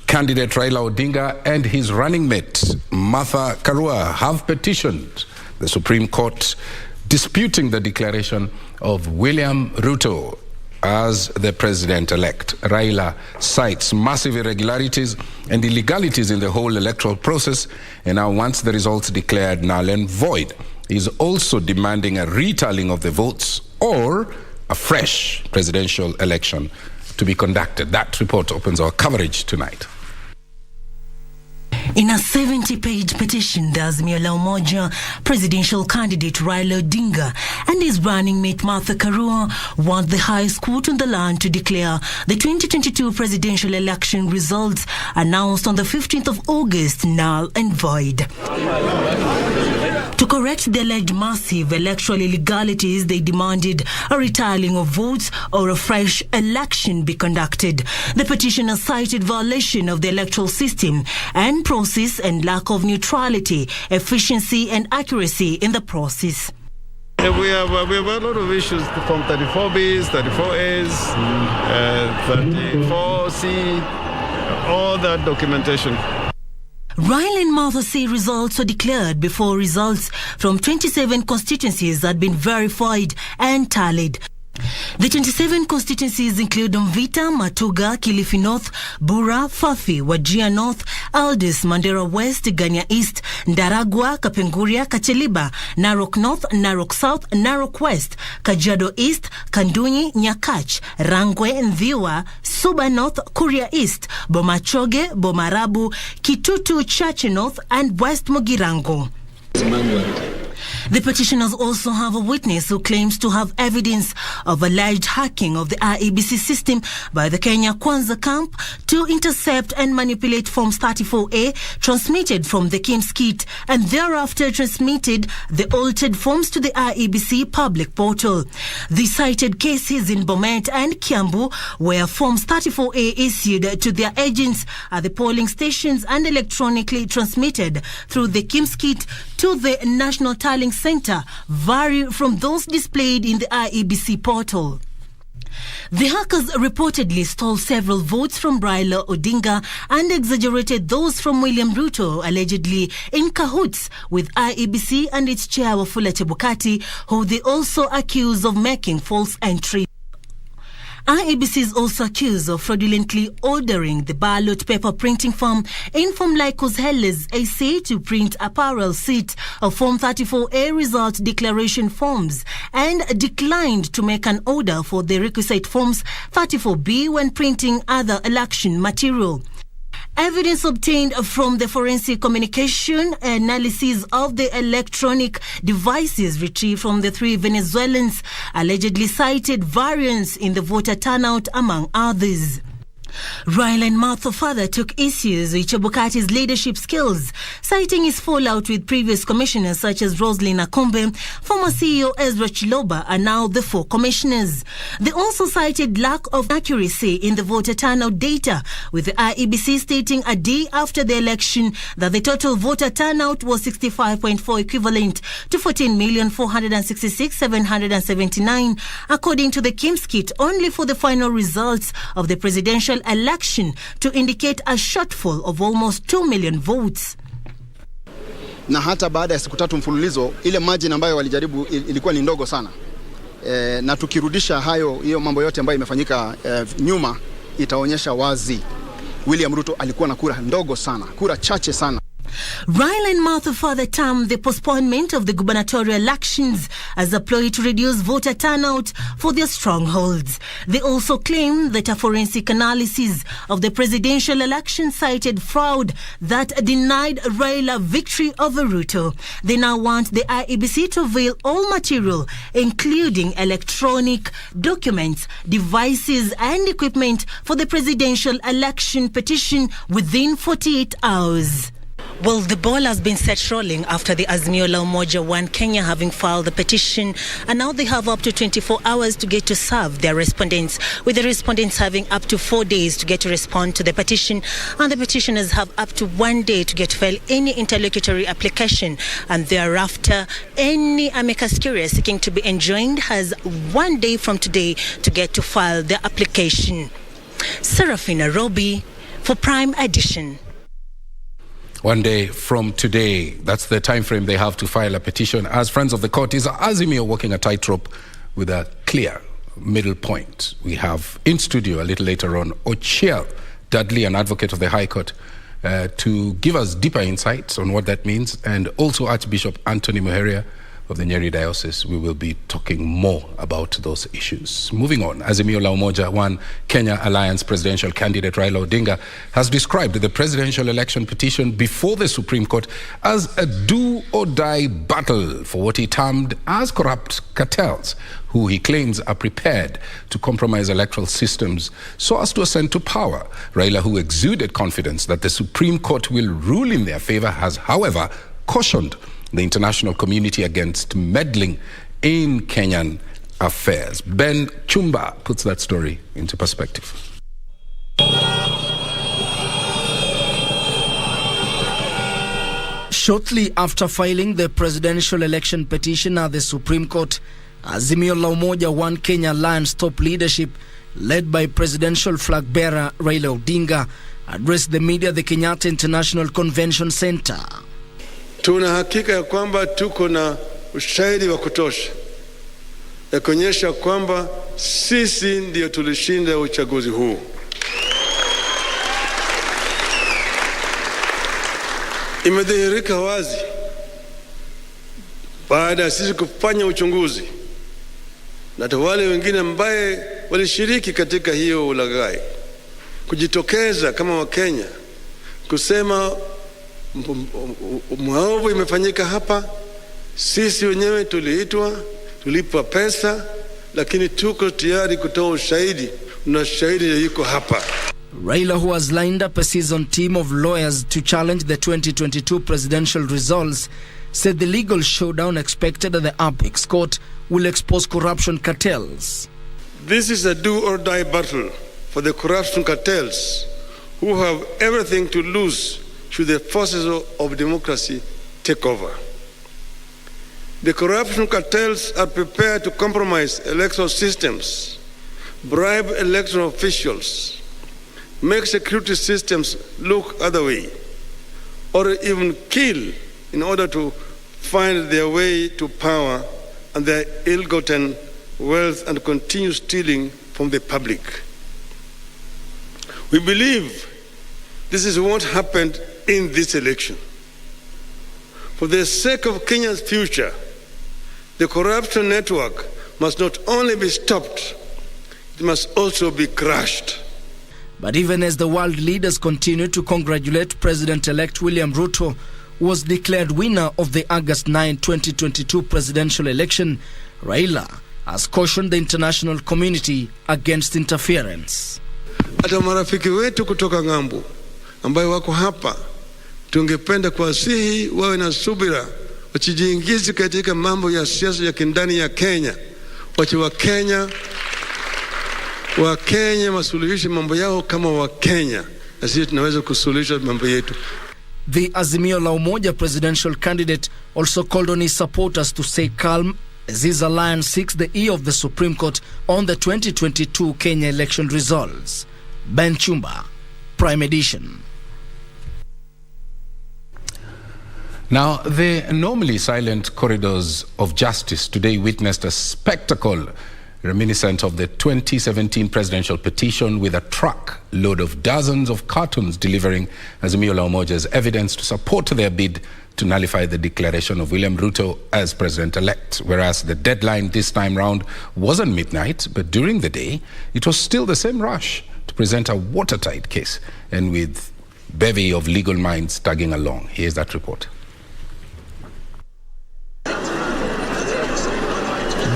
candidate Raila Odinga and his running mate Martha Karua have petitioned the Supreme Court disputing the declaration of William Ruto as the president-elect. Raila cites massive irregularities and illegalities in the whole electoral process and now wants the results declared null and void. He is also demanding a retallying of the votes or a fresh presidential election to be conducted. That report opens our coverage tonight. In a 70-page petition, the Azimio la Umoja presidential candidate Raila Odinga and his running mate Martha Karua want the highest court in the land to declare the 2022 presidential election results announced on the 15th of August null and void. To correct the alleged massive electoral illegalities, they demanded a retallying of votes or a fresh election be conducted. The petitioner cited violation of the electoral system and process and lack of neutrality, efficiency and accuracy in the process. We have a lot of issues from 34Bs, 34As, 34C, all that documentation. Raila and Martha say results were declared before results from 27 constituencies had been verified and tallied. The 27 constituencies include Mvita, Matuga, Kilifi North, Bura, Fafi, Wajir North, Aldis, Mandera West, Ganya East, Ndaragwa, Kapenguria, Kacheliba, Narok North, Narok South, Narok West, Kajiado East, Kandunyi, Nyakach, Rangwe, Ndhiwa, Suba North, Kuria East, Bomachoge, Bomarabu, Kitutu, Chache North, and West Mugirango. The petitioners also have a witness who claims to have evidence of alleged hacking of the IEBC system by the Kenya Kwanza camp to intercept and manipulate Forms 34A transmitted from the KIMS kit and thereafter transmitted the altered forms to the IEBC public portal. The cited cases in Bomet and Kiambu where Forms 34A issued to their agents at the polling stations and electronically transmitted through the KIMS kit to the National Tallying Center vary from those displayed in the IEBC portal. The hackers reportedly stole several votes from Raila Odinga and exaggerated those from William Ruto, allegedly in cahoots with IEBC and its chair Wafula Chebukati, who they also accuse of making false entries. IEBC is also accused of fraudulently ordering the ballot paper printing firm Inform Lycos Helles AC to print a parallel set of Form 34A result declaration forms and declined to make an order for the requisite Forms 34B when printing other election material. Evidence obtained from the forensic communication analysis of the electronic devices retrieved from the three Venezuelans allegedly cited variance in the voter turnout, among others. Raila and Martha further took issues with Chebukati's leadership skills, citing his fallout with previous commissioners such as Roslyn Akombe, former CEO Ezra Chiloba, and now the four commissioners. They also cited lack of accuracy in the voter turnout data, with the IEBC stating a day after the election that the total voter turnout was 65.4 equivalent to 14,466,779, according to the KIMS kit, only for the final results of the presidential election to indicate a shortfall of almost 2 million votes. Na hata baada ya siku tatu mfululizo ile margin ambayo walijaribu ilikuwa ni ndogo sana. Na tukirudisha hiyo mambo yote ambayo imefanyika nyuma, itaonyesha wazi William Ruto alikuwa na kura ndogo sana, kura chache sana. Raila and Martha further termed the postponement of the gubernatorial elections as a ploy to reduce voter turnout for their strongholds. They also claim that a forensic analysis of the presidential election cited fraud that denied Raila victory over Ruto. They now want the IEBC to avail all material, including electronic documents, devices and equipment for the presidential election petition within 48 hours. Well, the ball has been set rolling after the Azimio la Umoja One Kenya having filed the petition, and now they have up to 24 hours to get to serve their respondents, with the respondents having up to 4 days to get to respond to the petition, and the petitioners have up to 1 day to get to file any interlocutory application, and thereafter any amicus curiae seeking to be enjoined has 1 day from today to get to file their application. Serafina Robi for Prime Edition. 1 day from today, that's the time frame they have to file a petition. As friends of the court, is Azimio walking a tightrope with a clear middle point? We have in studio a little later on Ochiel Dudley, an advocate of the High Court, to give us deeper insights on what that means, and also Archbishop Anthony Muheria of the Nyeri Diocese. We will be talking more about those issues. Moving on, Azimio la Umoja One Kenya Alliance presidential candidate Raila Odinga has described the presidential election petition before the Supreme Court as a do-or-die battle for what he termed as corrupt cartels, who he claims are prepared to compromise electoral systems so as to ascend to power. Raila, who exuded confidence that the Supreme Court will rule in their favor, has, however, cautioned the international community against meddling in Kenyan affairs. Ben Chumba puts that story into perspective. Shortly after filing the presidential election petition at the Supreme Court, Azimio la Umoja One Kenya Alliance top leadership, led by presidential flag bearer Raila Odinga, addressed the media at the Kenyatta International Convention Center. Tuna hakika ya kwamba tuko na ushahidi wa kutosha ya kuonyesha kwamba sisi ndio tulishinda uchaguzi huu. Imedhihirika wazi baada ya sisi kufanya uchunguzi na wale wengine ambaye walishiriki katika hiyo ulaghai kujitokeza kama Wakenya kusema maovu imefanyika hapa. Sisi wenyewe tuliitwa, tulipa pesa, lakini tuko tayari kutoa ushahidi, na shahidi yuko hapa. Raila, who has lined up a seasoned team of lawyers to challenge the 2022 presidential results, said the legal showdown expected at the Apex Court will expose corruption cartels. This is a do-or-die battle for the corruption cartels who have everything to lose should the forces of democracy take over. The corruption cartels are prepared to compromise electoral systems, bribe electoral officials, make security systems look other way, or even kill in order to find their way to power and their ill-gotten wealth and continue stealing from the public. We believe this is what happened in this election. For the sake of Kenya's future, the corruption network must not only be stopped, it must also be crushed. But even as the world leaders continue to congratulate President-elect William Ruto, who was declared winner of the August 9, 2022 presidential election, Raila has cautioned the international community against interference. Hata marafiki wetu kutoka ngambo ambayo wako hapa, tungependa kuwasihi wawe na subira, wachijiingizi katika mambo ya siasa ya kindani ya Kenya. Wachi wa Kenya masuluhishe mambo yao kama wa Kenya, na sisi tunaweza kusuluhisha mambo yetu. The Azimio la Umoja presidential candidate also called on his supporters to stay calm as his alliance seeks the ear of the Supreme Court on the 2022 Kenya election results. Ben Chumba, Prime Edition. Now, the normally silent corridors of justice today witnessed a spectacle reminiscent of the 2017 presidential petition, with a truck load of dozens of cartons delivering Azimio la Umoja's evidence to support their bid to nullify the declaration of William Ruto as president-elect. Whereas the deadline this time round wasn't midnight, but during the day, it was still the same rush to present a watertight case, and with bevy of legal minds tagging along. Here's that report.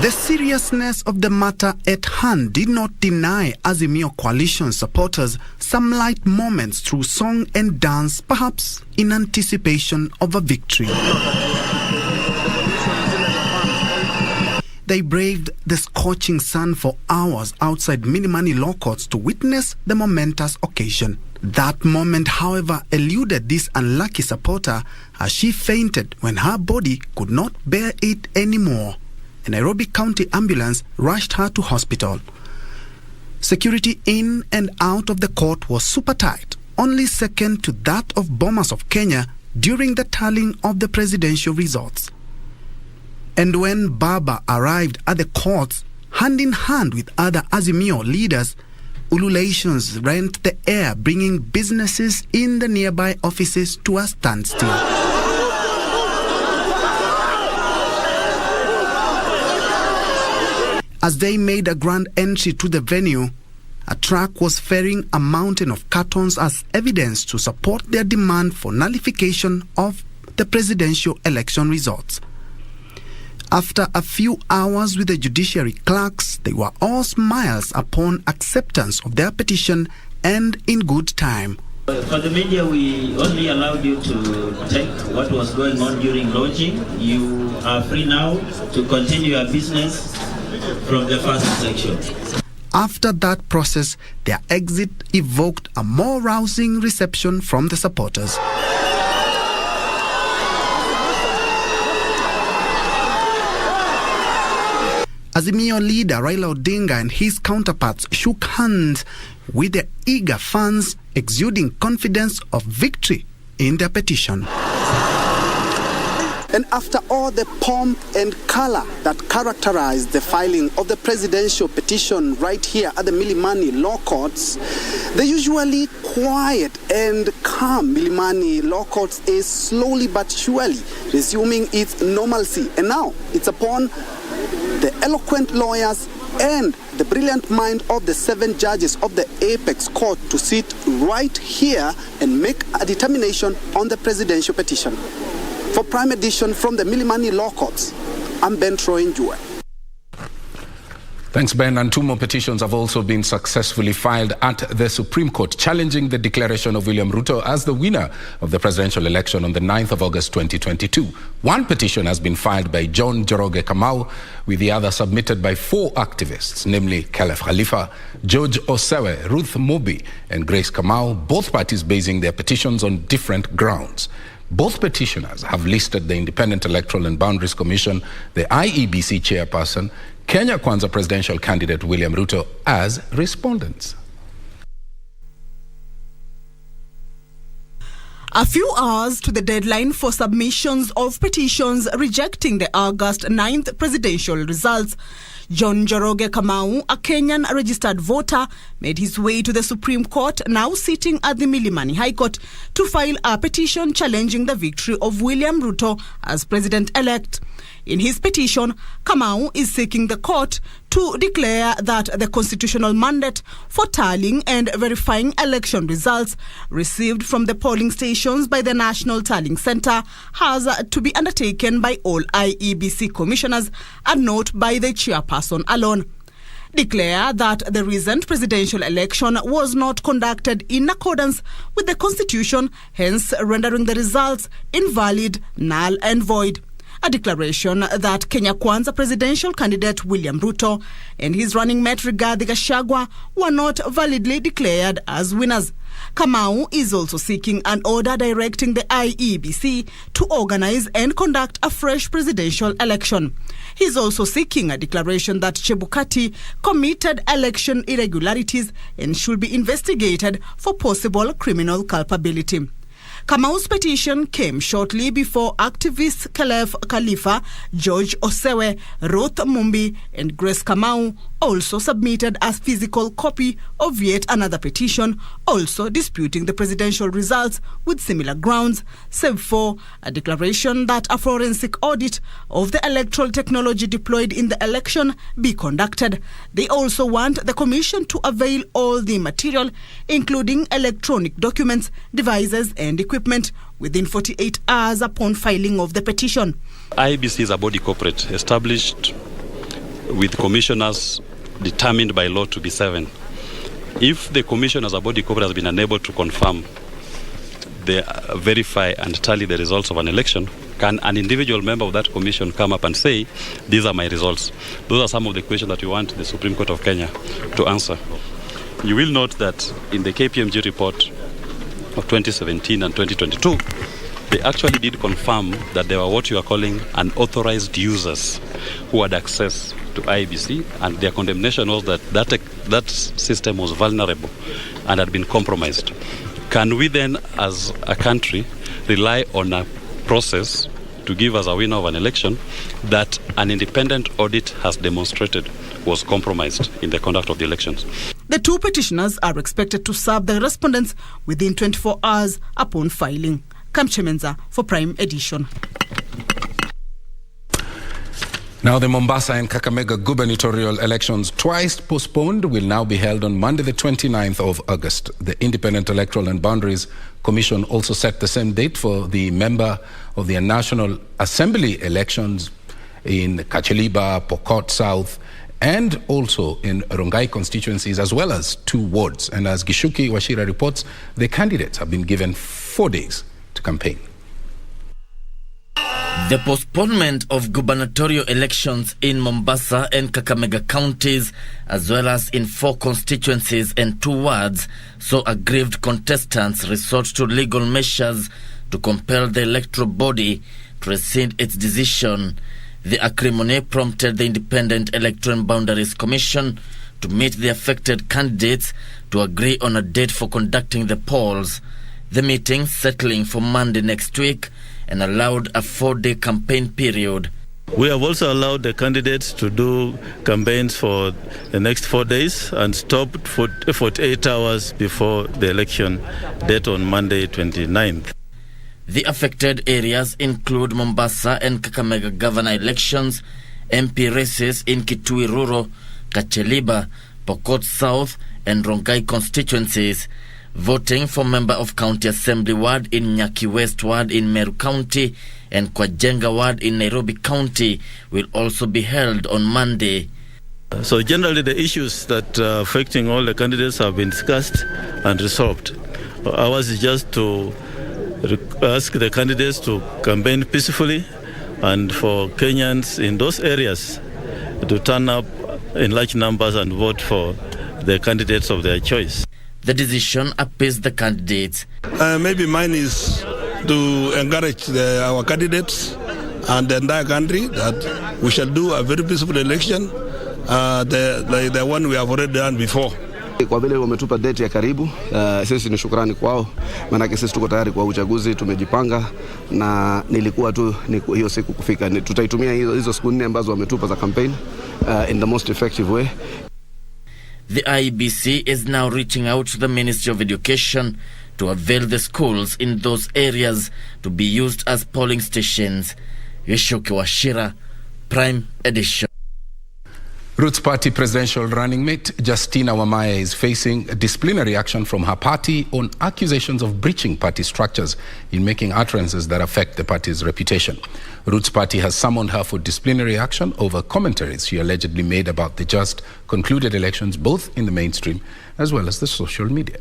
The seriousness of the matter at hand did not deny Azimio coalition supporters some light moments through song and dance, perhaps in anticipation of a victory. They braved the scorching sun for hours outside Milimani law courts to witness the momentous occasion. That moment, however, eluded this unlucky supporter as she fainted when her body could not bear it anymore. A Nairobi County ambulance rushed her to hospital. Security in and out of the court was super tight, only second to that of Bomas of Kenya during the tallying of the presidential results. And when Baba arrived at the courts, hand in hand with other Azimio leaders, ululations rent the air, bringing businesses in the nearby offices to a standstill. As they made a grand entry to the venue, a truck was ferrying a mountain of cartons as evidence to support their demand for nullification of the presidential election results. After a few hours with the judiciary clerks, they were all smiles upon acceptance of their petition and in good time. For the media, we only allowed you to take what was going on during lodging. You are free now to continue your business from the first section. After that process, their exit evoked a more rousing reception from the supporters. Azimio leader Raila Odinga and his counterparts shook hands with their eager fans, exuding confidence of victory in their petition. And after all the pomp and color that characterized the filing of the presidential petition right here at the Milimani Law Courts, the usually quiet and calm Milimani Law Courts is slowly but surely resuming its normalcy. And now it's upon the eloquent lawyers and the brilliant mind of the 7 judges of the Apex Court to sit right here and make a determination on the presidential petition. For Prime Edition from the Milimani Law Courts, I'm Ben Troy-Njue. Thanks, Ben. And 2 more petitions have also been successfully filed at the Supreme Court, challenging the declaration of William Ruto as the winner of the presidential election on the 9th of August 2022. One petition has been filed by John Njoroge Kamau, with the other submitted by 4 activists, namely Caleb Khalifa, George Osewe, Ruth Mobi, and Grace Kamau, both parties basing their petitions on different grounds. Both petitioners have listed the Independent Electoral and Boundaries Commission, the IEBC chairperson, Kenya Kwanza presidential candidate William Ruto as respondents. A few hours to the deadline for submissions of petitions rejecting the August 9th presidential results, John Njoroge Kamau, a Kenyan registered voter, made his way to the Supreme Court, now sitting at the Milimani High Court, to file a petition challenging the victory of William Ruto as president-elect. In his petition, Kamau is seeking the court to declare that the constitutional mandate for tallying and verifying election results received from the polling stations by the National Tallying Centre has to be undertaken by all IEBC commissioners and not by the chairperson alone. Declare that the recent presidential election was not conducted in accordance with the Constitution, hence rendering the results invalid, null and void. A declaration that Kenya Kwanza presidential candidate William Ruto and his running mate Rigathi Gachagua were not validly declared as winners. Kamau is also seeking an order directing the IEBC to organize and conduct a fresh presidential election. He is also seeking a declaration that Chebukati committed election irregularities and should be investigated for possible criminal culpability. Kamau's petition came shortly before activists Caleb Khalifa, George Osewe, Ruth Mumbi, and Grace Kamau also submitted a physical copy of yet another petition, also disputing the presidential results with similar grounds, save for a declaration that a forensic audit of the electoral technology deployed in the election be conducted. They also want the commission to avail all the material, including electronic documents, devices, and equipment, within 48 hours upon filing of the petition. IEBC is a body corporate established with commissioners determined by law to be 7. If the commission as a body corporate has been unable to confirm, verify and tally the results of an election, can an individual member of that commission come up and say, these are my results? Those are some of the questions that we want the Supreme Court of Kenya to answer. You will note that in the KPMG report of 2017 and 2022, they actually did confirm that there were what you are calling unauthorized users who had access to IEBC, and their condemnation was that that system was vulnerable and had been compromised. Can we then, as a country, rely on a process to give us a winner of an election that an independent audit has demonstrated was compromised in the conduct of the elections? The two petitioners are expected to serve the respondents within 24 hours upon filing. Kamche Menza for Prime Edition. Now, the Mombasa and Kakamega gubernatorial elections, twice postponed, will now be held on Monday, the 29th of August. The Independent Electoral and Boundaries Commission also set the same date for the member of the National Assembly elections in Kacheliba, Pokot South, and also in Rongai constituencies, as well as 2 wards. And as Gishuki Washira reports, the candidates have been given 4 days to campaign. The postponement of gubernatorial elections in Mombasa and Kakamega counties, as well as in 4 constituencies and 2 wards, saw aggrieved contestants resort to legal measures to compel the electoral body to rescind its decision. The acrimony prompted the Independent Electoral and Boundaries Commission to meet the affected candidates to agree on a date for conducting the polls. The meeting settling for Monday next week and allowed a 4-day campaign period. We have also allowed the candidates to do campaigns for the next 4 days and stopped for 48 hours before the election date on Monday 29th. The affected areas include Mombasa and Kakamega governor elections, MP races in Kitui Rural, Kacheliba, Pokot South and Rongai constituencies. Voting for member of County Assembly Ward in Nyaki West Ward in Meru County and Kwajenga Ward in Nairobi County will also be held on Monday. So generally the issues that are affecting all the candidates have been discussed and resolved. Ours is just to ask the candidates to campaign peacefully and for Kenyans in those areas to turn up in large numbers and vote for the candidates of their choice. The decision appeased the candidates. Maybe mine is to encourage our candidates and the entire country that we shall do a very peaceful election, the one we have already done before. Kwa vile wametupa date ya karibu, sisi ni shukrani kwao, maana sisi tuko tayari kwa uchaguzi, tumejipanga na nilikuwa tu hiyo siku kufika. Tutaitumia hizo siku 4 ambazo wametupa za campaign in the most effective way. The IEBC is now reaching out to the Ministry of Education to avail the schools in those areas to be used as polling stations. Yeshoki Washira, Prime Edition. Roots Party presidential running mate Justina Wamaya is facing disciplinary action from her party on accusations of breaching party structures in making utterances that affect the party's reputation. Roots Party has summoned her for disciplinary action over commentaries she allegedly made about the just concluded elections, both in the mainstream as well as the social media.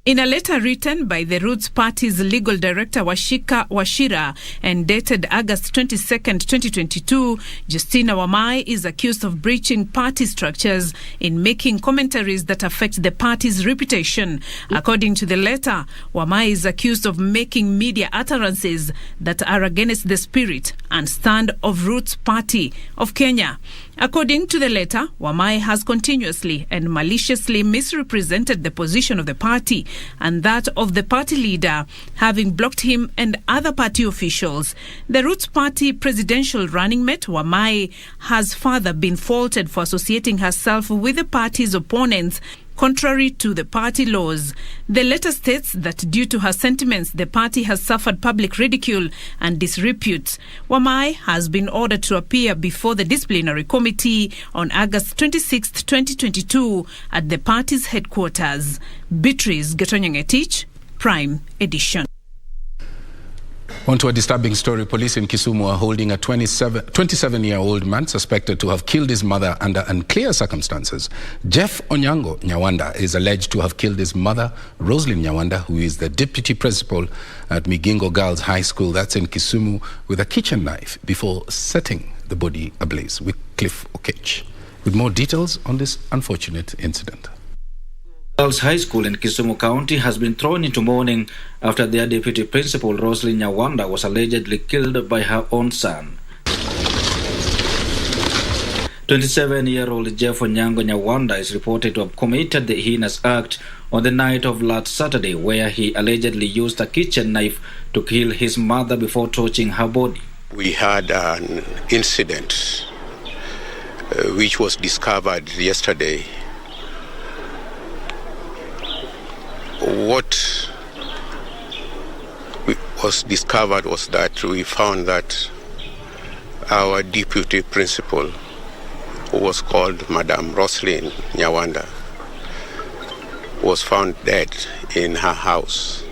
In a letter written by the Roots Party's legal director Washika Washira and dated August 22nd, 2022, Justina Wamai is accused of breaching party structures in making commentaries that affect the party's reputation. According to the letter, Wamai is accused of making media utterances that are against the spirit and stand of Roots Party of Kenya. According to the letter, Wamai has continuously and maliciously misrepresented the position of the party and that of the party leader, having blocked him and other party officials. The Roots Party presidential running mate, Wamai, has further been faulted for associating herself with the party's opponents, contrary to the party laws. The letter states that due to her sentiments, the party has suffered public ridicule and disrepute. Wamai has been ordered to appear before the disciplinary committee on August 26, 2022 at the party's headquarters. Beatrice Getonyang-Etich, Prime Edition. On to a disturbing story. Police in Kisumu are holding a 27-year-old man suspected to have killed his mother under unclear circumstances. Jeff Onyango Nyawanda is alleged to have killed his mother, Roslyn Nyawanda, who is the deputy principal at Migingo Girls High School, that's in Kisumu, with a kitchen knife before setting the body ablaze. With Cliff Okech with more details on this unfortunate incident. Girls High School in Kisumu County has been thrown into mourning after their deputy principal, Roslyn Nyawanda, was allegedly killed by her own son. 27-year-old Jeff Onyango Nyawanda is reported to have committed the heinous act on the night of last Saturday, where he allegedly used a kitchen knife to kill his mother before torching her body. We had an incident which was discovered yesterday. What was discovered was that we found that our deputy principal, who was called Madam Roslyn Nyawanda, was found dead in her house.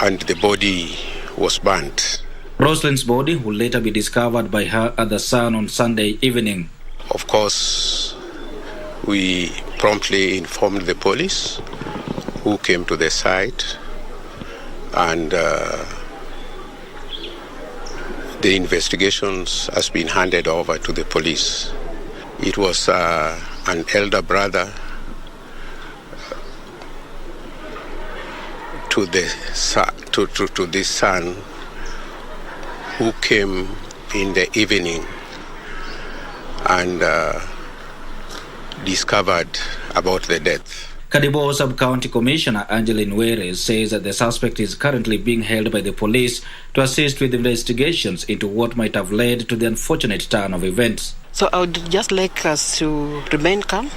And the body was burnt. Roslyn's body will later be discovered by her other son on Sunday evening. Of course, we promptly informed the police, who came to the site, and the investigations has been handed over to the police. It was an elder brother to the son who came in the evening and discovered about the death. Kadibo Sub-County Commissioner Angeline Were says that the suspect is currently being held by the police to assist with investigations into what might have led to the unfortunate turn of events. So I would just like us to remain calm.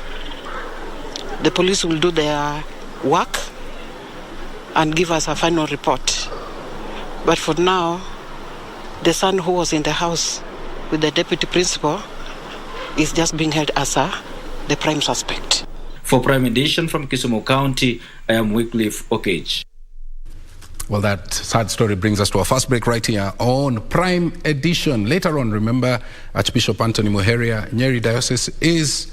The police will do their work and give us a final report. But for now, the son who was in the house with the deputy principal is just being held as the prime suspect. For Prime Edition from Kisumu County, I am Wycliffe Okage. Well, that sad story brings us to our first break right here on Prime Edition. Later on, remember, Archbishop Anthony Muheria, Nyeri Diocese, is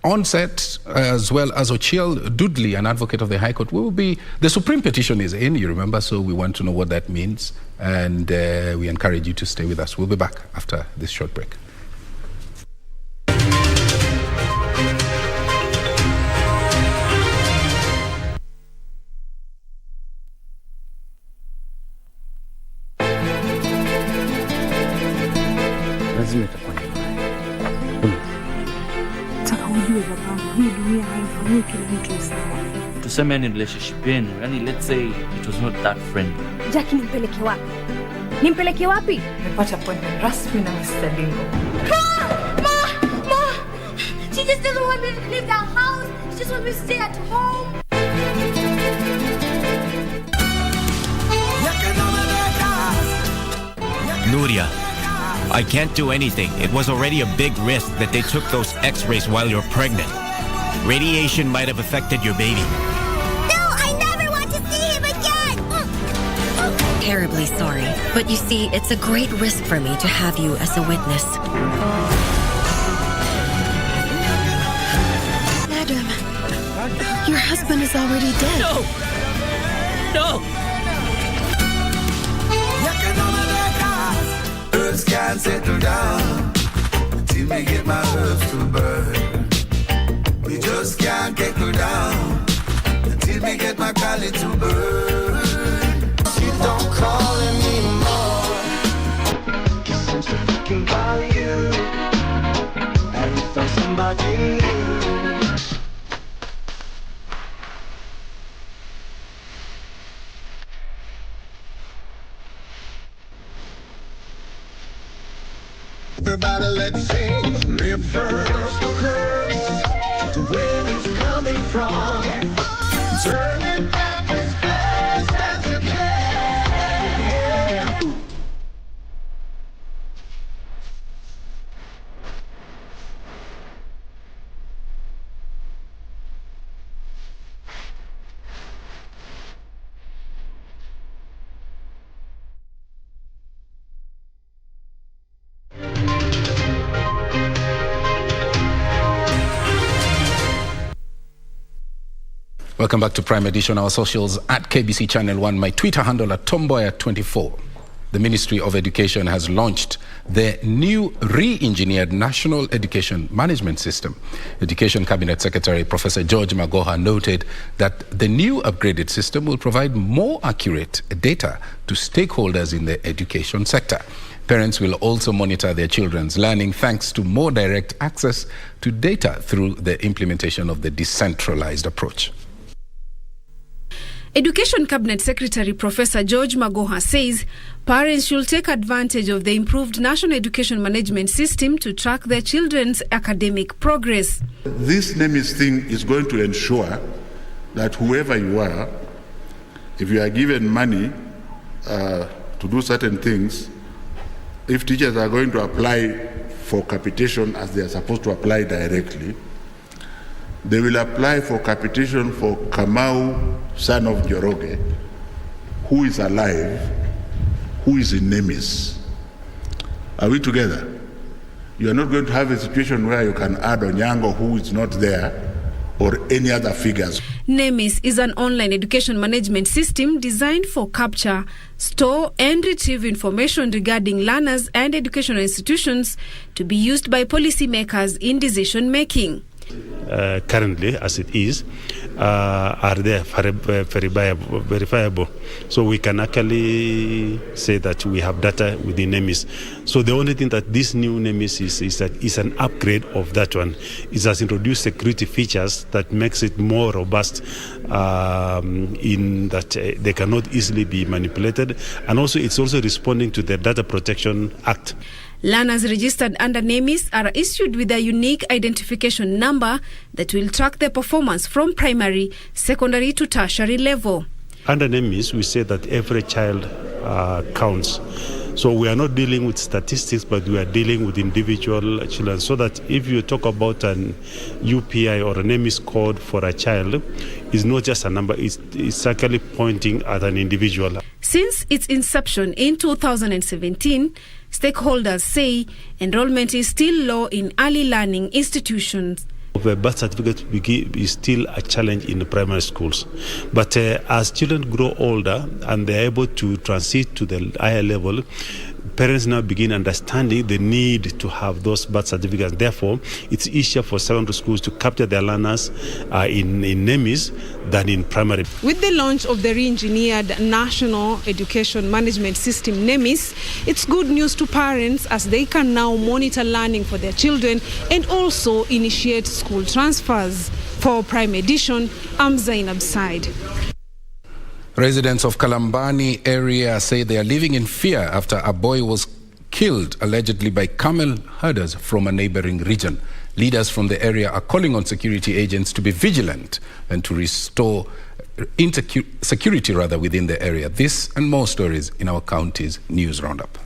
on set, as well as Ochiel Dudley, an advocate of the High Court. The Supreme Petition is in, you remember, so we want to know what that means. And we encourage you to stay with us. We'll be back after this short break. Tuseme ni relationship yenu, yani let's say it was not that friendly. Jackie, nimpeleke wapi? Nimpeleke wapi? Nimepata appointment rasmi na Mr. Dingo. Ma! She just doesn't want me to leave the house. She just wants me to stay at home. Nuria, I can't do anything. It was already a big risk that they took those x-rays while you're pregnant. Radiation might have affected your baby. No, I never want to see him again! Terribly sorry, but you see, it's a great risk for me to have you as a witness. Madam, your husband is already dead. No! Birds can't settle down until me get my herbs to burn. We just can't get her down until me get my collie to burn. She don't call anymore, 'cause I'm so fucking by you. And if I'm somebody new. Everybody let's sing, live first, to where it's coming from. Turn it back as fast as you can. Welcome back to Prime Edition. Our socials at KBC Channel 1. My Twitter handle at Mboya24. The Ministry of Education has launched the new re-engineered National Education Management System. Education Cabinet Secretary Professor George Magoha noted that the new upgraded system will provide more accurate data to stakeholders in the education sector. Parents will also monitor their children's learning thanks to more direct access to data through the implementation of the decentralized approach. Education Cabinet Secretary Professor George Magoha says parents should take advantage of the improved National Education Management System to track their children's academic progress. This NEMIS thing is going to ensure that whoever you are, if you are given money to do certain things, if teachers are going to apply for capitation as they are supposed to apply directly, they will apply for capitation for Kamau, son of Njoroge, who is alive, who is in NEMIS. Are we together? You are not going to have a situation where you can add Onyango, who is not there, or any other figures. NEMIS is an online education management system designed for capture, store and retrieve information regarding learners and educational institutions to be used by policymakers in decision making. Currently, as it is, are there verifiable. So we can actually say that we have data within NEMIS. So the only thing that this new NEMIS is an upgrade of that one. It has introduced security features that makes it more robust in that they cannot easily be manipulated. And also it's also responding to the Data Protection Act. Learners registered under NEMIS are issued with a unique identification number that will track their performance from primary, secondary to tertiary level. Under NEMIS, we say that every child counts. So we are not dealing with statistics, but we are dealing with individual children. So that if you talk about an UPI or a NEMIS code for a child, it's not just a number, it's actually pointing at an individual. Since its inception in 2017, stakeholders say enrollment is still low in early learning institutions. The birth certificate is still a challenge in the primary schools. But as children grow older and they're able to transit to the higher level, parents now begin understanding the need to have those birth certificates. Therefore, it's easier for secondary schools to capture their learners in NEMIS than in primary. With the launch of the re-engineered National Education Management System, NEMIS, it's good news to parents as they can now monitor learning for their children and also initiate school transfers. For Prime Edition, I'm Zainab Said. Residents of Kalambani area say they are living in fear after a boy was killed allegedly by camel herders from a neighboring region. Leaders from the area are calling on security agents to be vigilant and to restore security within the area. This and more stories in our county's news roundup.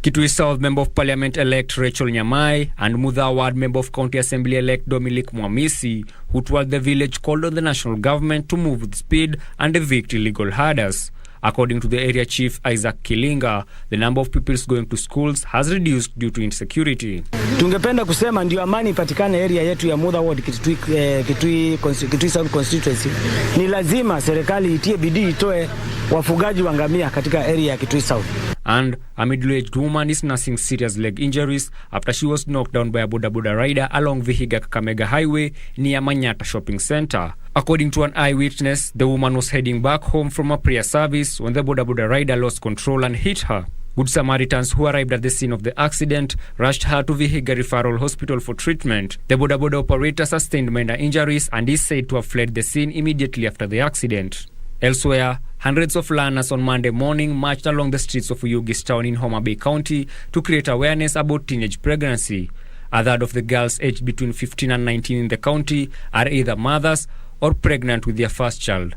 Kitui South Member of Parliament-elect Rachel Nyamai and Mudha Ward Member of County Assembly-elect Dominic Mwamisi, who told the village, called on the national government to move with speed and evict illegal herders. According to the area chief Isaac Kilinga, the number of pupils going to schools has reduced due to insecurity. Tungependa kusema ndio amani patikane area yetu ya Mudha Ward Kitui South constituency. Ni lazima serikali itie bidii itoe wafugaji wa ngamia katika area ya Kitui South. And a middle-aged woman is nursing serious leg injuries after she was knocked down by a boda rider along Vihiga-Kakamega Highway near Manyata Shopping Center. According to an eyewitness, the woman was heading back home from a prayer service when the boda rider lost control and hit her. Good Samaritans who arrived at the scene of the accident rushed her to Vihiga Referral Hospital for treatment. The boda operator sustained minor injuries and is said to have fled the scene immediately after the accident. Elsewhere, hundreds of learners on Monday morning marched along the streets of Uyugis town in Homa Bay County to create awareness about teenage pregnancy. A third of the girls aged between 15 and 19 in the county are either mothers or pregnant with their first child.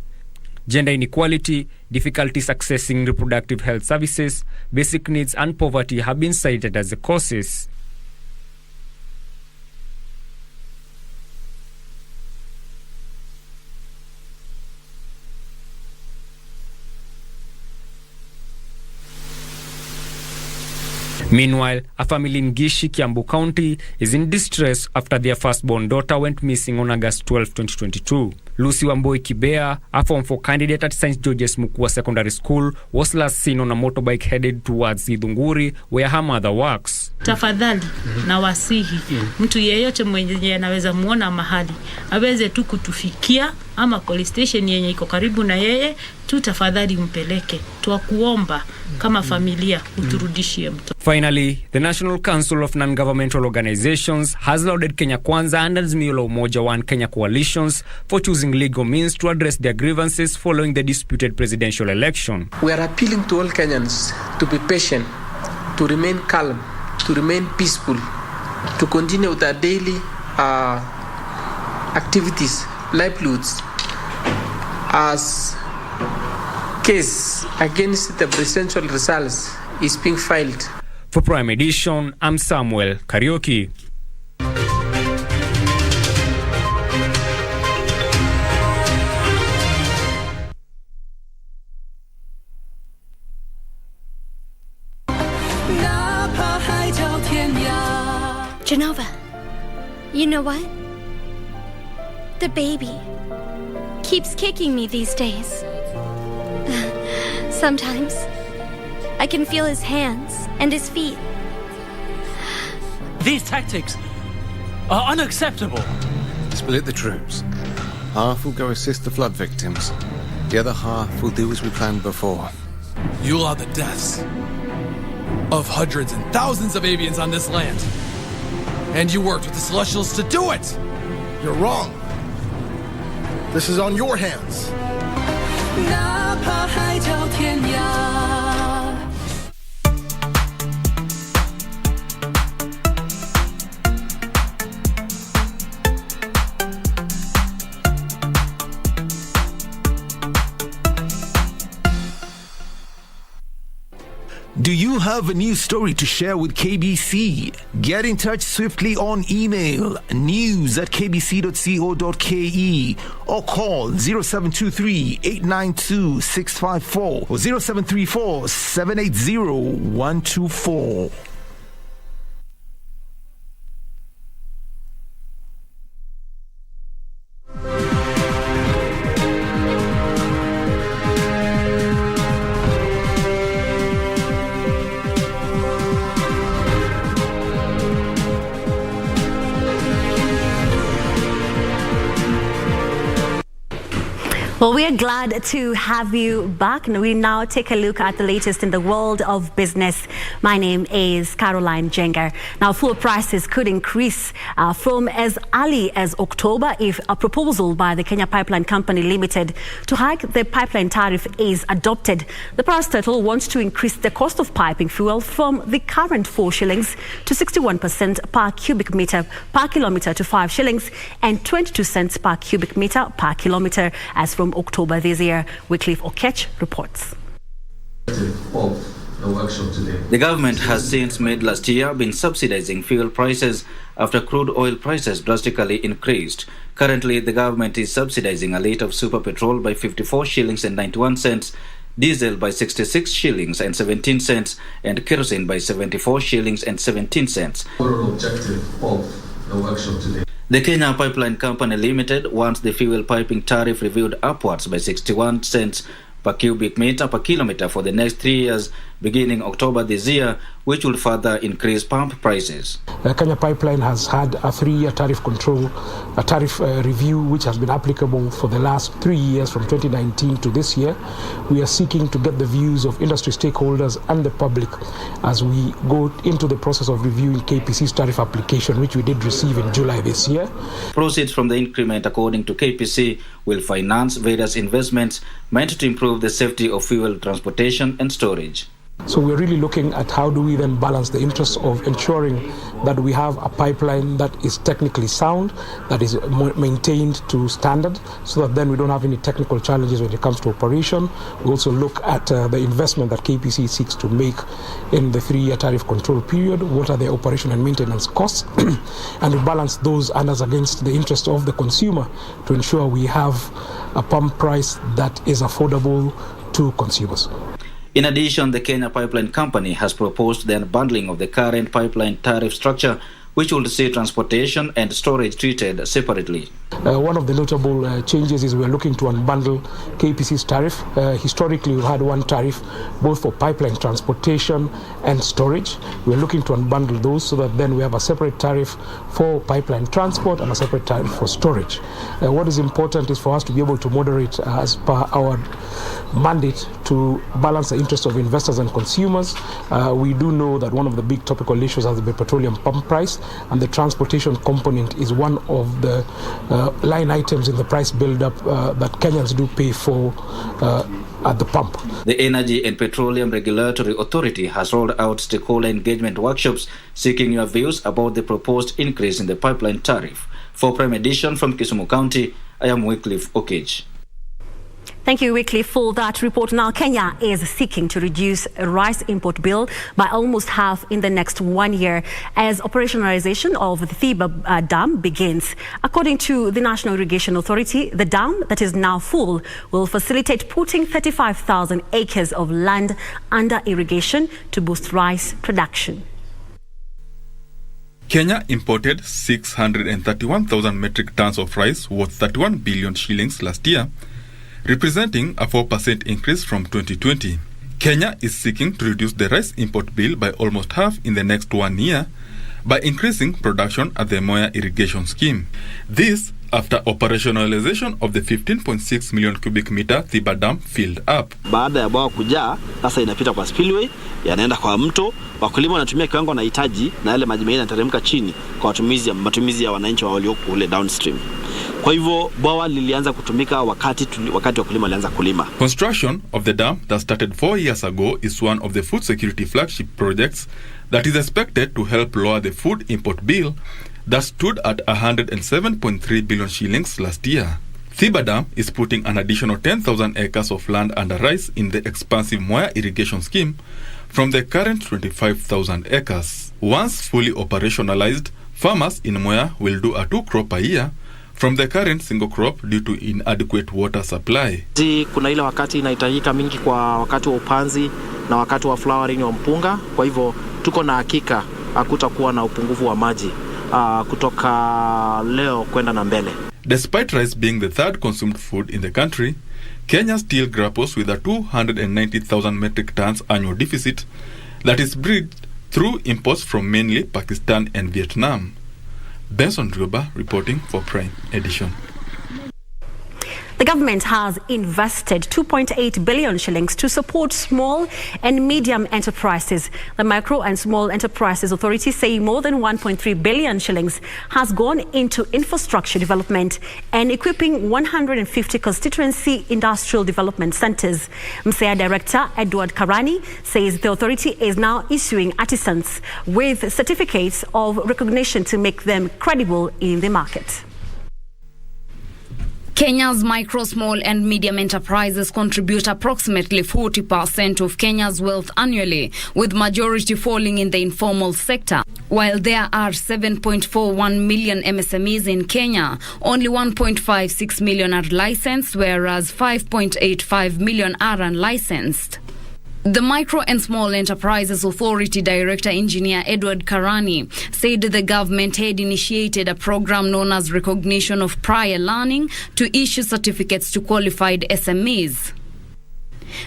Gender inequality, difficulties accessing reproductive health services, basic needs and poverty have been cited as the causes. Meanwhile, a family in Gishi, Kiambu County is in distress after their firstborn daughter went missing on August 12, 2022. Lucy Wamboi Kibea, a Form 4 candidate at St. George's Mukua Secondary School, was last seen on a motorbike headed towards Idunguri, where her mother works. Tafadhali na wasihi mtu yeyote mwenye anaweza muona mahali aweze tu kutufikia ama police station yenye iko karibu na yeye tu, tafadhali mpeleke, tuakuomba kama familia uturudishie mtu. Finally, the National Council of Non-Governmental Organizations has lauded Kenya Kwanza and Azimio la Umoja One Kenya coalitions for choosing legal means to address their grievances following the disputed presidential election. We are appealing to all Kenyans to be patient, to remain calm, to remain peaceful, to continue with our daily activities, livelihoods, as case against the presidential results is being filed. For Prime Edition, I'm Samuel Karaoke. Genova, you know what? The baby keeps kicking me these days. Sometimes I can feel his hands and his feet. These tactics are unacceptable. Split the troops. Half will go assist the flood victims. The other half will do as we planned before. You allow the deaths of hundreds and thousands of avians on this land. And you worked with the Celestials to do it! You're wrong. This is on your hands. Do you have a news story to share with KBC? Get in touch swiftly on email news@kbc.co.ke or call 0723-892-654 or 0734-780-124. Well, we are glad to have you back, and we now take a look at the latest in the world of business. My name is Caroline Jenger. Now, fuel prices could increase from as early as October if a proposal by the Kenya Pipeline Company Limited to hike the pipeline tariff is adopted. The parastatal wants to increase the cost of piping fuel from the current 4 shillings to 61% per cubic meter per kilometer to 5 shillings and 22 cents per cubic meter per kilometer as from October this year. Wycliffe Okech reports. The government has since mid last year been subsidizing fuel prices after crude oil prices drastically increased. Currently, the government is subsidizing a litre of super petrol by 54 shillings and 91 cents, diesel by 66 shillings and 17 cents, and kerosene by 74 shillings and 17 cents. Objective of the workshop today. The Kenya Pipeline Company Limited wants the fuel piping tariff reviewed upwards by 61 cents per cubic meter per kilometer for the next 3 years, beginning October this year, which will further increase pump prices. Kenya Pipeline has had a 3-year tariff review which has been applicable for the last 3 years from 2019 to this year. We are seeking to get the views of industry stakeholders and the public as we go into the process of reviewing KPC's tariff application, which we did receive in July this year. Proceeds from the increment, according to KPC, will finance various investments meant to improve the safety of fuel transportation and storage. So we're really looking at how do we then balance the interests of ensuring that we have a pipeline that is technically sound, that is maintained to standard, so that then we don't have any technical challenges when it comes to operation. We also look at the investment that KPC seeks to make in the 3-year tariff control period. What are the operation and maintenance costs? And we balance those as against the interest of the consumer to ensure we have a pump price that is affordable to consumers. In addition, the Kenya Pipeline Company has proposed the unbundling of the current pipeline tariff structure, which will see transportation and storage treated separately. One of the notable changes is we're looking to unbundle KBC's tariff. Historically, we've had one tariff both for pipeline transportation and storage. We're looking to unbundle those so that then we have a separate tariff for pipeline transport and a separate tariff for storage. What is important is for us to be able to moderate as per our mandate to balance the interests of investors and consumers. We do know that one of the big topical issues has been petroleum pump price, and the transportation component is one of the line items in the price build-up that Kenyans do pay for at the pump. The Energy and Petroleum Regulatory Authority has rolled out stakeholder engagement workshops seeking your views about the proposed increase in the pipeline tariff. For Prime Edition from Kisumu County, I am Wycliffe Okage. Thank you, Wycliffe, for that report. Now, Kenya is seeking to reduce a rice import bill by almost half in the next 1 year as operationalization of the Thiba dam begins. According to the National Irrigation Authority, the dam that is now full will facilitate putting 35,000 acres of land under irrigation to boost rice production. Kenya imported 631,000 metric tons of rice worth 31 billion shillings last year, representing a 4% increase from 2020. Kenya is seeking to reduce the rice import bill by almost half in the next 1 year by increasing production at the Mboya irrigation scheme. This after operationalization of the 15.6 million cubic meter Thiba dam filled up. Baada ya bwawa kujaa, sasa inapita kwa spillway, yanaenda kwa mto, wakulima wanatumia kiwango wanahitaji na yale maji mengine yanateremka chini kwa matumizi ya wananchi walioko kule downstream. Kwa hivyo bwawa lilianza kutumika wakati wakulima walianza kulima. Construction of the dam that started 4 years ago is one of the food security flagship projects that is expected to help lower the food import bill that stood at 107.3 billion shillings last year. Thiba Dam is putting an additional 10,000 acres of land under rice in the expansive Mboya irrigation scheme from the current 25,000 acres. Once fully operationalized, farmers in Mboya will do a 2-crop a year from the current single crop due to inadequate water supply. Kuna ile wakati inahitajika mingi kwa wakati wa upanzi na wakati wa flowering wa mpunga, kwa hivyo tuko na hakika hakutakuwa na upungufu wa maji kutoka leo kwenda na mbele. Despite rice being the third consumed food in the country, Kenya still grapples with a 290,000 metric tons annual deficit that is bridged through imports from mainly Pakistan and Vietnam. Benson Thiba reporting for Prime Edition. The government has invested 2.8 billion shillings to support small and medium enterprises. The Micro and Small Enterprises Authority say more than 1.3 billion shillings has gone into infrastructure development and equipping 150 constituency industrial development centers. MSEA Director Edward Karani says the authority is now issuing artisans with certificates of recognition to make them credible in the market. Kenya's micro, small and medium enterprises contribute approximately 40% of Kenya's wealth annually, with majority falling in the informal sector. While there are 7.41 million MSMEs in Kenya, only 1.56 million are licensed, whereas 5.85 million are unlicensed. The Micro and Small Enterprises Authority Director Engineer Edward Karani said the government had initiated a program known as Recognition of Prior Learning to issue certificates to qualified SMEs.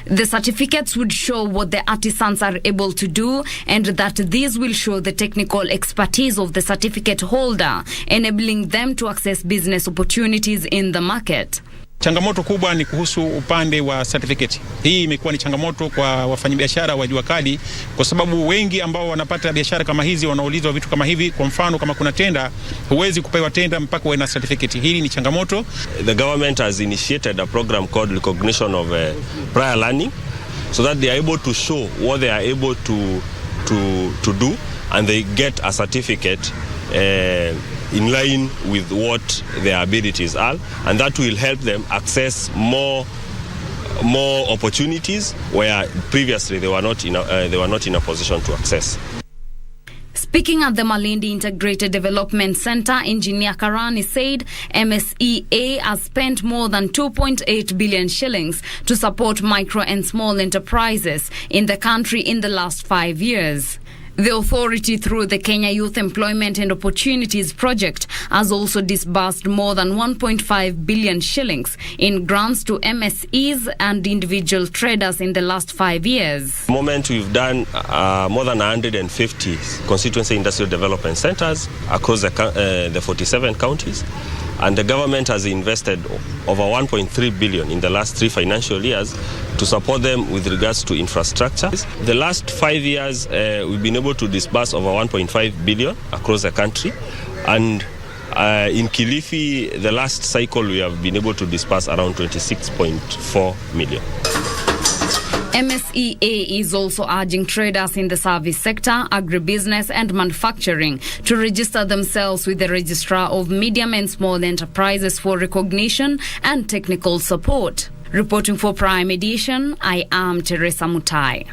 The certificates would show what the artisans are able to do, and that these will show the technical expertise of the certificate holder, enabling them to access business opportunities in the market. Changamoto kubwa ni kuhusu upande wa certificate. Hii imekuwa ni changamoto kwa wafanyabiashara wa jua kali, kwa sababu wengi ambao wanapata biashara kama hizi wanaulizwa vitu kama hivi. Kwa mfano, kama kuna tenda, huwezi kupewa tenda mpaka uwe na certificate. Hili ni changamoto. The government has initiated a program called Recognition of Prior Learning, so that they are able to show what they are able to do, and they get a certificate in line with what their abilities are, and that will help them access more opportunities where previously they were not in a position to access. Speaking at the Malindi Integrated Development Center, Engineer Karani said MSEA has spent more than 2.8 billion shillings to support micro and small enterprises in the country in the last 5 years. The authority, through the Kenya Youth Employment and Opportunities Project, has also disbursed more than 1.5 billion shillings in grants to MSEs and individual traders in the last 5 years. At the moment, we've done more than 150 constituency industrial development centers across the 47 counties. And the government has invested over 1.3 billion in the last 3 financial years to support them with regards to infrastructure. The last 5 years, we've been able to disburse over 1.5 billion across the country. And in Kilifi, the last cycle, we have been able to disburse around 26.4 million. MSEA is also urging traders in the service sector, agribusiness and manufacturing to register themselves with the Registrar of Medium and Small Enterprises for recognition and technical support. Reporting for Prime Edition, I am Teresa Mutai.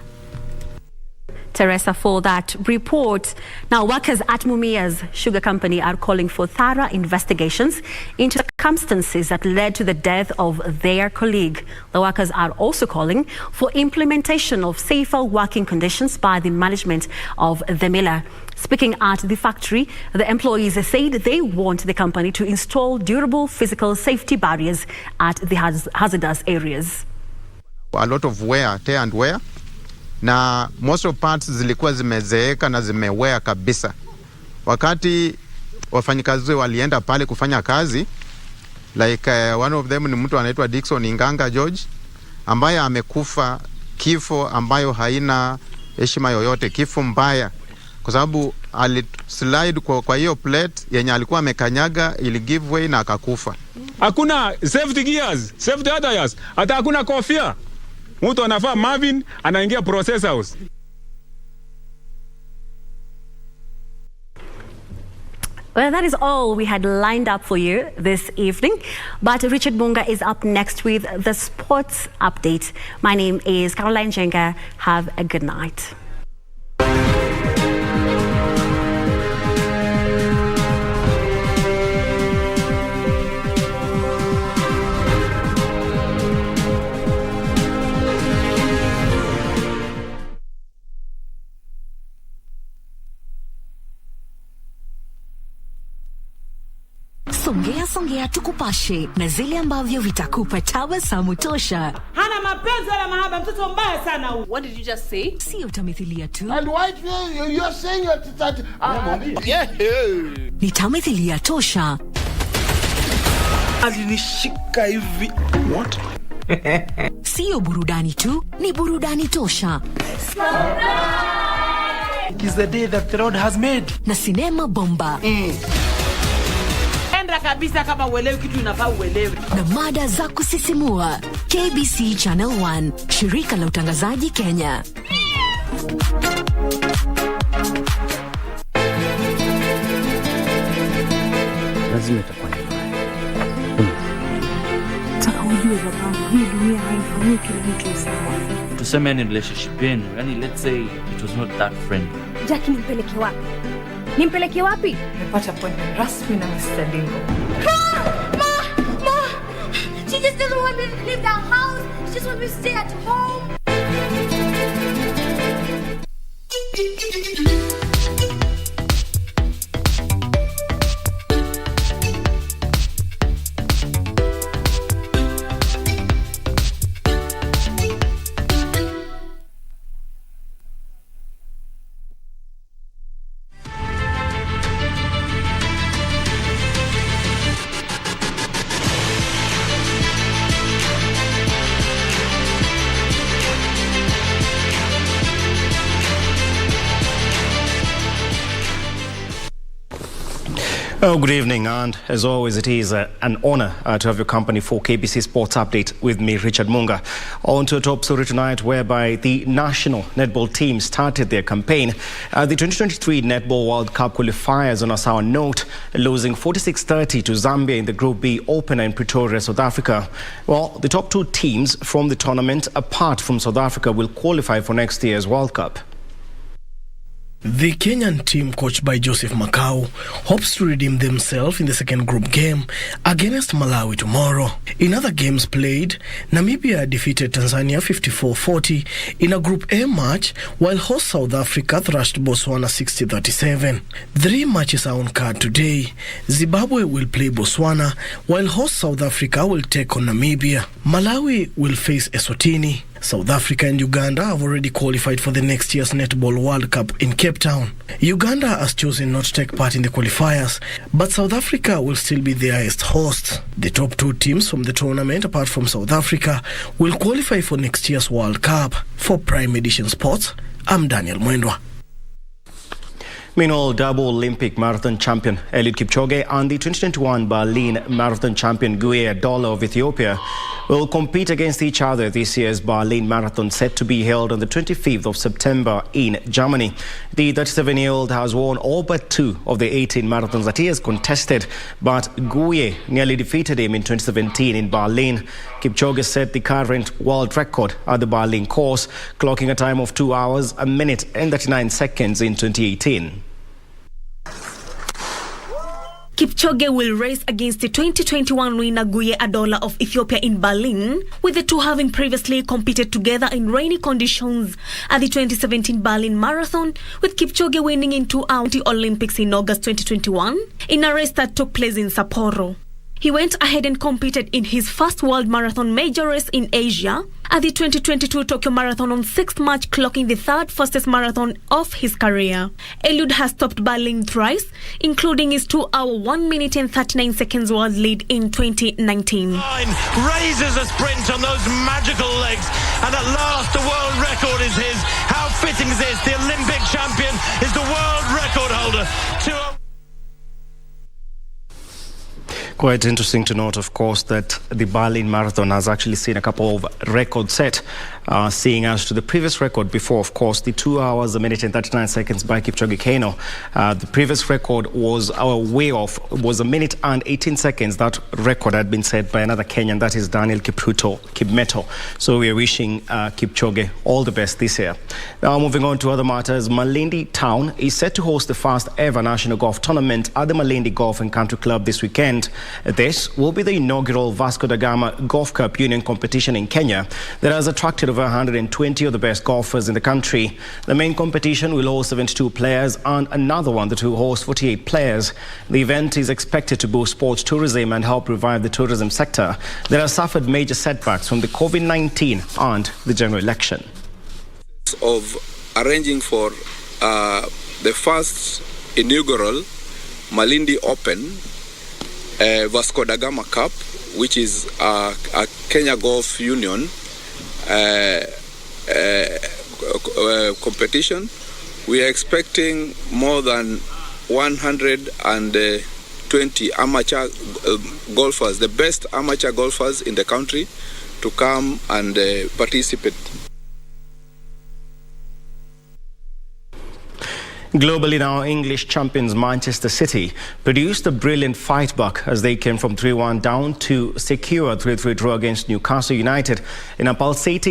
Teresa, for that report. Now, workers at Mumia's sugar company are calling for thorough investigations into the circumstances that led to the death of their colleague. The workers are also calling for implementation of safer working conditions by the management of the miller. Speaking at the factory, the employees said they want the company to install durable physical safety barriers at the hazardous areas. A lot of wear, tear and wear. Na most of parts zilikuwa zimezeeka na zimewea kabisa. Wakati wafanyikazi walienda pale kufanya kazi, like one of them ni mtu anaitwa Dickson Inganga George, ambaye amekufa kifo ambayo haina heshima yoyote, kifo mbaya. Kwa sababu alislide kwa hiyo plate yenye alikuwa amekanyaga, ili give way na akakufa. Hakuna safety gears, safety attires, hata hakuna kofia. Mtu anafaa Marvin anaingia process house. Well, that is all we had lined up for you this evening. But Richard Munga is up next with the sports update. My name is Caroline Jenga. Have a good night. Songea tukupashe na zile ambavyo vitakupa tabasamu tosha. Hana mapenzi wala mahaba, mtoto mbaya sana huyu. What did you just say? Sio tamthilia tu. And why you're saying that yeah. Ni tamthilia tosha. Alinishika hivi. What? Sio burudani tu, ni burudani tosha. It is the day that the Lord has made. Na sinema bomba. Kabisa kama uelewi kitu inafaa uelewi. Na mada za kusisimua. KBC Channel 1, shirika la utangazaji Kenya. Lazima itakuwa ni ujue baba, hii dunia haifanyii kila mtu sawa. Tuseme ni relationship yenu, yani let's say it was not that friendly. Jackie, nimpeleke wapi? Nimpeleke wapi? Nimepata appointment rasmi na Mr. Dingo. Ma! She just doesn't want me to leave the house. She just wants me to stay at home. Oh, good evening, and as always, it is an honor to have your company for KBC Sports Update with me, Richard Munga. On to a top story tonight, whereby the national netball team started their campaign. The 2023 Netball World Cup qualifiers on a sour note, losing 46-30 to Zambia in the Group B opener in Pretoria, South Africa. Well, the top two teams from the tournament, apart from South Africa, will qualify for next year's World Cup. The Kenyan team, coached by Joseph Makau, hopes to redeem themselves in the second group game against Malawi tomorrow. In other games played, Namibia defeated Tanzania 54-40 in a Group A match, while host South Africa thrashed Botswana 60-37. 3 matches are on card today. Zimbabwe will play Botswana, while host South Africa will take on Namibia. Malawi will face Eswatini. South Africa and Uganda have already qualified for the next year's Netball World Cup in Cape Town. Uganda has chosen not to take part in the qualifiers, but South Africa will still be the highest host. The top 2 teams from the tournament, apart from South Africa, will qualify for next year's World Cup. For Prime Edition Sports, I'm Daniel Mwendwa. Meanwhile, double Olympic marathon champion Eliud Kipchoge and the 2021 Berlin marathon champion Mboya of Ethiopia will compete against each other this year's Berlin Marathon, set to be held on the 25th of September in Germany. The 37-year-old has won all but 2 of the 18 marathons that he has contested, but Mboya nearly defeated him in 2017 in Berlin. Kipchoge set the current world record at the Berlin course, clocking a time of 2 hours, 1 minute and 39 seconds in 2018. Kipchoge will race against the 2021 winner Mboya Adola of Ethiopia in Berlin, with the two having previously competed together in rainy conditions at the 2017 Berlin Marathon, with Kipchoge winning in 2 hours the Olympics in August 2021 in a race that took place in Sapporo. He went ahead and competed in his first World Marathon major race in Asia at the 2022 Tokyo Marathon on 6th March, clocking the 3rd fastest marathon of his career. Eliud has topped Berlin thrice, including his 2 hour 1 minute and 39 seconds world lead in 2019. Raises a sprint on those magical legs, and at last the world record is his. How fitting is this? The Olympic champion is the world record holder. Quite interesting to note, of course, that the Berlin Marathon has actually seen a couple of records set, seeing as to the previous record before, of course, the 2 hours, 1 minute and 39 seconds by Kipchoge Keino. The previous record was way off, was 1 minute and 18 seconds. That record had been set by another Kenyan, that is Daniel Kipmeto. So we are wishing Kipchoge all the best this year. Now, moving on to other matters, Malindi Town is set to host the first ever national golf tournament at the Malindi Golf and Country Club this weekend. This will be the inaugural Vasco da Gama Golf Cup Union competition in Kenya that has attracted over 120 of the best golfers in the country. The main competition will host 72 players and another one that will host 48 players. The event is expected to boost sports tourism and help revive the tourism sector that has suffered major setbacks from the COVID-19 and the general election. Of arranging for the first inaugural Malindi Open Vasco da Gama Cup, which is a Kenya Golf Union competition. We are expecting more than 120 amateur golfers, the best amateur golfers in the country, to come and participate. Globally now, English champions Manchester City produced a brilliant fight back as they came from 3-1 down to secure a 3-3 draw against Newcastle United in a pulsating